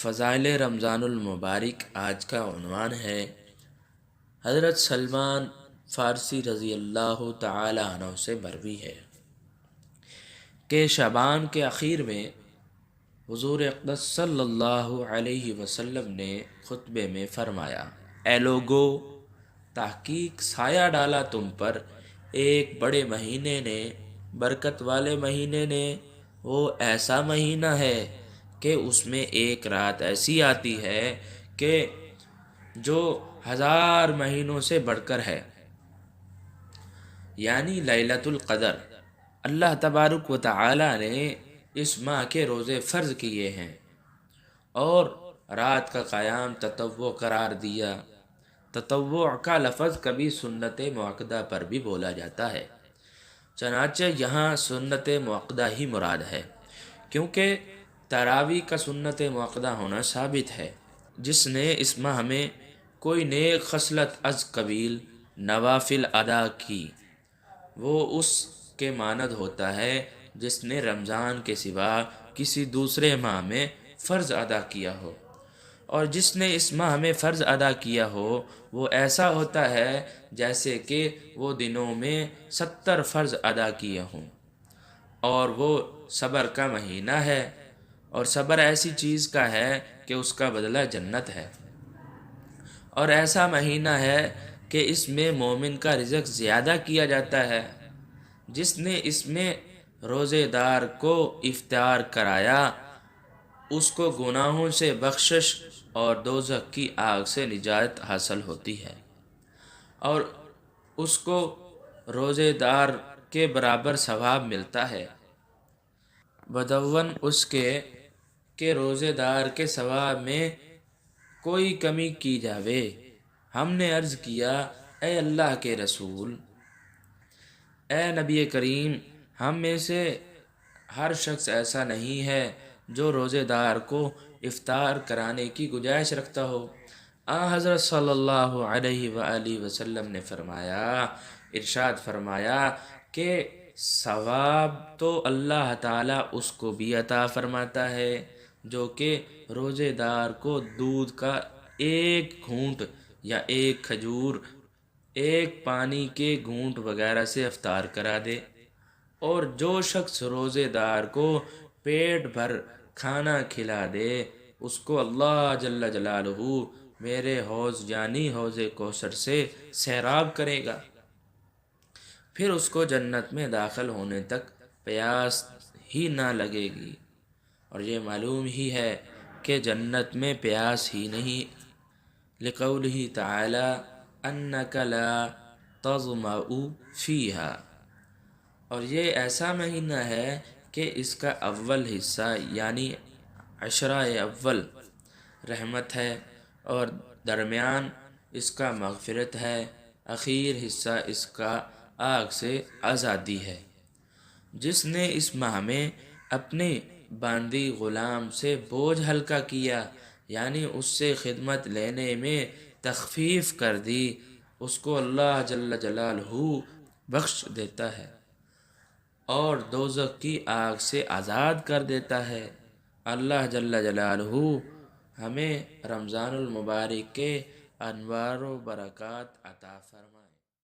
فضائل رمضان المبارک آج کا عنوان ہے۔ حضرت سلمان فارسی رضی اللہ تعالی عنہ سے مروی ہے کہ شعبان کے آخر میں حضور اقدس صلی اللہ علیہ وسلم نے خطبے میں فرمایا، اے لوگو، تحقیق سایہ ڈالا تم پر ایک بڑے مہینے نے، برکت والے مہینے نے۔ وہ ایسا مہینہ ہے کہ اس میں ایک رات ایسی آتی ہے کہ جو 1000 مہینوں سے بڑھ کر ہے، یعنی لیلۃ القدر۔ اللہ تبارک و تعالی نے اس ماہ کے روزے فرض کیے ہیں اور رات کا قیام تطوع قرار دیا۔ تطوع کا لفظ کبھی سنت موقدہ پر بھی بولا جاتا ہے، چنانچہ یہاں سنت موقدہ ہی مراد ہے، کیونکہ تراویح کا سنت موقدہ ہونا ثابت ہے۔ جس نے اس ماہ میں کوئی نیک خصلت از قبیل نوافل ادا کی، وہ اس کے مانند ہوتا ہے جس نے رمضان کے سوا کسی دوسرے ماہ میں فرض ادا کیا ہو، اور جس نے اس ماہ میں فرض ادا کیا ہو وہ ایسا ہوتا ہے جیسے کہ وہ دنوں میں 70 فرض ادا کیے ہوں۔ اور وہ صبر کا مہینہ ہے، اور صبر ایسی چیز کا ہے کہ اس کا بدلہ جنت ہے، اور ایسا مہینہ ہے کہ اس میں مومن کا رزق زیادہ کیا جاتا ہے۔ جس نے اس میں روزے دار کو افطار کرایا، اس کو گناہوں سے بخشش اور دوزخ کی آگ سے نجات حاصل ہوتی ہے، اور اس کو روزے دار کے برابر ثواب ملتا ہے، بدون اس کے کہ روزے دار کے ثواب میں کوئی کمی کی جاوے۔ ہم نے عرض کیا، اے اللہ کے رسول، اے نبی کریم، ہم میں سے ہر شخص ایسا نہیں ہے جو روزے دار کو افطار کرانے کی گنجائش رکھتا ہو۔ حضرت صلی اللہ علیہ وآلہ وسلم نے ارشاد فرمایا کہ ثواب تو اللہ تعالیٰ اس کو بھی عطا فرماتا ہے جو کہ روزے دار کو دودھ کا ایک گھونٹ یا ایک کھجور، ایک پانی کے گھونٹ وغیرہ سے افطار کرا دے، اور جو شخص روزے دار کو پیٹ بھر کھانا کھلا دے، اس کو اللہ جل جلالہ میرے حوض یعنی حوض کوثر سے سیراب کرے گا، پھر اس کو جنت میں داخل ہونے تک پیاس ہی نہ لگے گی۔ اور یہ معلوم ہی ہے کہ جنت میں پیاس ہی نہیں، لقولہ تعالی انک لا تظمأ فیہا۔ اور یہ ایسا مہینہ ہے کہ اس کا اول حصہ یعنی عشرہ اول رحمت ہے، اور درمیان اس کا مغفرت ہے، اخیر حصہ اس کا آگ سے آزادی ہے۔ جس نے اس ماہ میں اپنے باندی غلام سے بوجھ ہلکا کیا، یعنی اس سے خدمت لینے میں تخفیف کر دی، اس کو اللہ جل جلالہ بخش دیتا ہے اور دوزخ کی آگ سے آزاد کر دیتا ہے۔ اللہ جل جلالہ ہمیں رمضان المبارک کے انوار و برکات عطا فرمائے۔